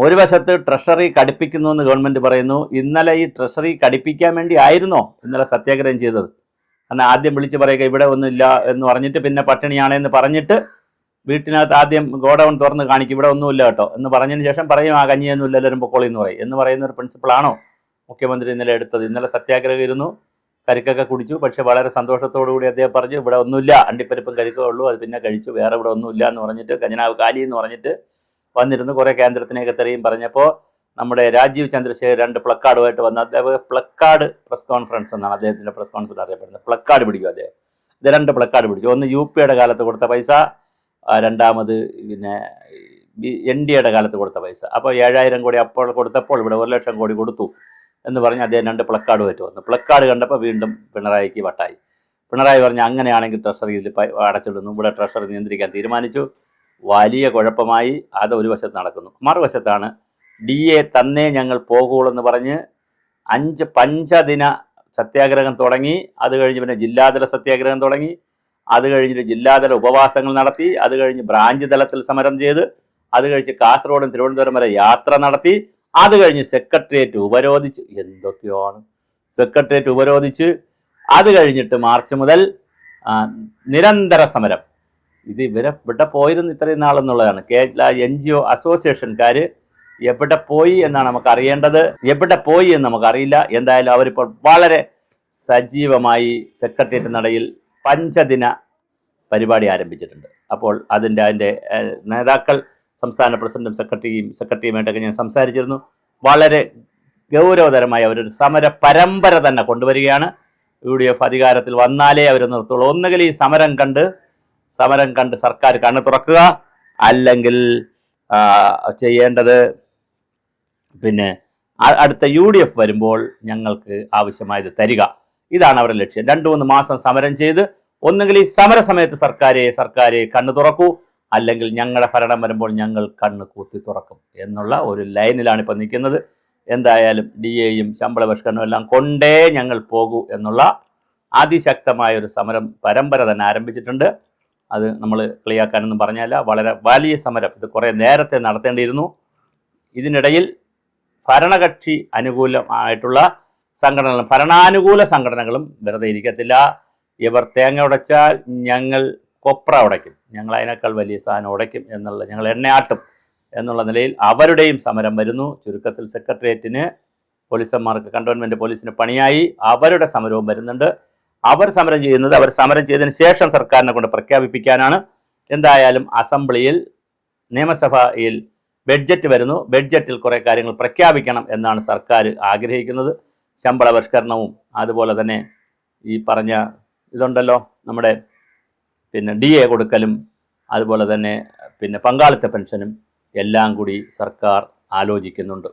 ഒരു വശത്ത് ട്രഷറി കടുപ്പിക്കുന്നു എന്ന് ഗവൺമെൻറ് പറയുന്നു. ഇന്നലെ ഈ ട്രഷറി കടുപ്പിക്കാൻ വേണ്ടി ആയിരുന്നോ ഇന്നലെ സത്യാഗ്രഹം ചെയ്തത്? കാരണം ആദ്യം വിളിച്ച് പറയുക ഇവിടെ ഒന്നുമില്ല എന്ന് പറഞ്ഞിട്ട് പിന്നെ പട്ടിണിയാണെന്ന് പറഞ്ഞിട്ട് വീട്ടിനകത്ത് ആദ്യം ഗോഡൗൺ തുറന്ന് കാണിക്കും ഇവിടെ ഒന്നുമില്ല കേട്ടോ എന്ന് പറഞ്ഞതിന് ശേഷം പറയും ആ കഞ്ഞിയൊന്നുമില്ല എല്ലാവരും പൊക്കോളി എന്ന് പറയും എന്ന് പറയുന്ന ഒരു പ്രിൻസിപ്പിളാണോ മുഖ്യമന്ത്രി ഇന്നലെ എടുത്തത്? ഇന്നലെ സത്യാഗ്രഹം ഇരുന്നു, കരിക്കൊക്കെ കുടിച്ചു. പക്ഷെ വളരെ സന്തോഷത്തോടു കൂടി അദ്ദേഹം പറഞ്ഞു ഇവിടെ ഒന്നുമില്ല, അണ്ടിപ്പരിപ്പും കരിക്കേ ഉള്ളൂ, അത് പിന്നെ കഴിച്ചു, വേറെ ഇവിടെ ഒന്നുമില്ല എന്ന് പറഞ്ഞിട്ട് ഖജനാവ് കാലി എന്ന് പറഞ്ഞിട്ട് വന്നിരുന്നു. കുറേ കേന്ദ്രത്തിനെയൊക്കെ തെറിയും പറഞ്ഞപ്പോൾ നമ്മുടെ രാജീവ് ചന്ദ്രശേഖർ 2 പ്ലക്കാർഡുമായിട്ട് വന്ന അദ്ദേഹം പ്ലക്കാർഡ് പ്രസ് കോൺഫറൻസ് എന്നാണ് അദ്ദേഹത്തിൻ്റെ പ്രസ് കോൺഫറൻസ് അറിയപ്പെടുന്നത്. പ്ലക്കാർഡ് പിടിക്കും അദ്ദേഹം. ഇത് 2 പ്ലക്കാർഡ് പിടിച്ചു. ഒന്ന് UPയുടെ കാലത്ത് കൊടുത്ത പൈസ, രണ്ടാമത് പിന്നെ NDAയുടെ കാലത്ത് കൊടുത്ത പൈസ. അപ്പോൾ 7000 കോടി അപ്പോൾ കൊടുത്തപ്പോൾ ഇവിടെ 1 ലക്ഷം കോടി കൊടുത്തു എന്ന് പറഞ്ഞ് അദ്ദേഹം 2 പ്ലക്കാർഡുമായിട്ട് വന്നു. പ്ലക്കാർഡ് കണ്ടപ്പോൾ വീണ്ടും പിണറായിക്ക് വട്ടായി. പിണറായി പറഞ്ഞു അങ്ങനെയാണെങ്കിൽ ട്രഷറി ഇതിൽ അടച്ചിടുന്നു, ഇവിടെ ട്രഷറി നിയന്ത്രിക്കാൻ തീരുമാനിച്ചു. വലിയ കുഴപ്പമായി. അത് ഒരു വശത്ത് നടക്കുന്നു. മറുവശത്താണ് DA തന്നേ ഞങ്ങൾ പോകുള്ളൂ എന്ന് പറഞ്ഞ് 5 പഞ്ചദിന സത്യാഗ്രഹം തുടങ്ങി. അത് കഴിഞ്ഞ് പിന്നെ ജില്ലാതല സത്യാഗ്രഹം തുടങ്ങി. അത് കഴിഞ്ഞിട്ട് ജില്ലാതല ഉപവാസങ്ങൾ നടത്തി. അത് കഴിഞ്ഞ് ബ്രാഞ്ച് തലത്തിൽ സമരം ചെയ്ത്. അത് കഴിച്ച് കാസർഗോഡും തിരുവനന്തപുരം വരെ യാത്ര നടത്തി. അത് കഴിഞ്ഞ് സെക്രട്ടേറിയറ്റ് ഉപരോധിച്ച്. എന്തൊക്കെയാണ് സെക്രട്ടേറിയറ്റ് ഉപരോധിച്ച്. അത് കഴിഞ്ഞിട്ട് മാർച്ച് മുതൽ നിരന്തര സമരം. ഇത് ഇവിടെ പോയിരുന്നു ഇത്രയും നാളെന്നുള്ളതാണ്. കേരള NGO അസോസിയേഷൻകാർ എവിടെ പോയി എന്നാണ് നമുക്ക് അറിയേണ്ടത്. എവിടെ പോയി എന്ന് നമുക്കറിയില്ല. എന്തായാലും അവരിപ്പോൾ വളരെ സജീവമായി സെക്രട്ടേറിയറ്റ് നടയിൽ പഞ്ചദിന പരിപാടി ആരംഭിച്ചിട്ടുണ്ട്. അപ്പോൾ അതിൻ്റെ നേതാക്കൾ, സംസ്ഥാന പ്രസിഡന്റും സെക്രട്ടറിയുമായിട്ടൊക്കെ ഞാൻ സംസാരിച്ചിരുന്നു. വളരെ ഗൗരവതരമായി അവരൊരു സമര പരമ്പര തന്നെ കൊണ്ടുവരികയാണ്. UDF അധികാരത്തിൽ വന്നാലേ അവർ നിർത്തുള്ളൂ. ഒന്നുകിൽ ഈ സമരം കണ്ട് സർക്കാർ കണ്ണു തുറക്കുക, അല്ലെങ്കിൽ ചെയ്യേണ്ടത് പിന്നെ അടുത്ത UDF വരുമ്പോൾ ഞങ്ങൾക്ക് ആവശ്യമായത് തരിക. ഇതാണ് അവരുടെ ലക്ഷ്യം. 2-3 മാസം സമരം ചെയ്ത് ഒന്നുകിൽ ഈ സമര സമയത്ത് സർക്കാരെ കണ്ണു തുറക്കൂ, അല്ലെങ്കിൽ ഞങ്ങളുടെ ഭരണം വരുമ്പോൾ ഞങ്ങൾ കണ്ണ് കൂത്തി തുറക്കും എന്നുള്ള ഒരു ലൈനിലാണ് ഇപ്പോൾ നിൽക്കുന്നത്. എന്തായാലും DAയും ശമ്പള പരിഷ്കരണവും എല്ലാം കൊണ്ടേ ഞങ്ങൾ പോകൂ എന്നുള്ള അതിശക്തമായ ഒരു സമരം പരമ്പര തന്നെ ആരംഭിച്ചിട്ടുണ്ട്. അത് നമ്മൾ കളിയാക്കാനൊന്നും പറഞ്ഞല്ല, വളരെ വലിയ സമരം. ഇത് കുറേ നേരത്തെ നടത്തേണ്ടിയിരുന്നു. ഇതിനിടയിൽ ഭരണകക്ഷി അനുകൂലമായിട്ടുള്ള സംഘടനകളും ഭരണാനുകൂല സംഘടനകളും വെറുതെ ഇരിക്കത്തില്ല. ഇവർ തേങ്ങ ഉടച്ചാൽ ഞങ്ങൾ കൊപ്ര ഉടയ്ക്കും, ഞങ്ങൾ അതിനേക്കാൾ വലിയ സാധനം ഉടയ്ക്കും എന്നുള്ള, ഞങ്ങൾ എണ്ണയാട്ടും എന്നുള്ള നിലയിൽ അവരുടെയും സമരം വരുന്നു. ചുരുക്കത്തിൽ സെക്രട്ടേറിയറ്റിന്, പോലീസന്മാർക്ക്, കണ്ടോൺമെൻറ്റ് പോലീസിന് പണിയായി. അവരുടെ സമരവും വരുന്നുണ്ട്. അവർ സമരം ചെയ്തതിന് ശേഷം സർക്കാരിനെ കൊണ്ട് പ്രഖ്യാപിപ്പിക്കാനാണ്. എന്തായാലും അസംബ്ലിയിൽ, നിയമസഭയിൽ ബഡ്ജറ്റ് വരുന്നു. ബഡ്ജറ്റിൽ കുറേ കാര്യങ്ങൾ പ്രഖ്യാപിക്കണം എന്നാണ് സർക്കാർ ആഗ്രഹിക്കുന്നത്. ശമ്പള പരിഷ്കരണവും അതുപോലെ തന്നെ ഈ പറഞ്ഞ ഇതുണ്ടല്ലോ നമ്മുടെ പിന്നെ DA കൊടുക്കലും അതുപോലെ തന്നെ പിന്നെ പങ്കാളിത്ത പെൻഷനും എല്ലാം കൂടി സർക്കാർ ആലോചിക്കുന്നുണ്ട്.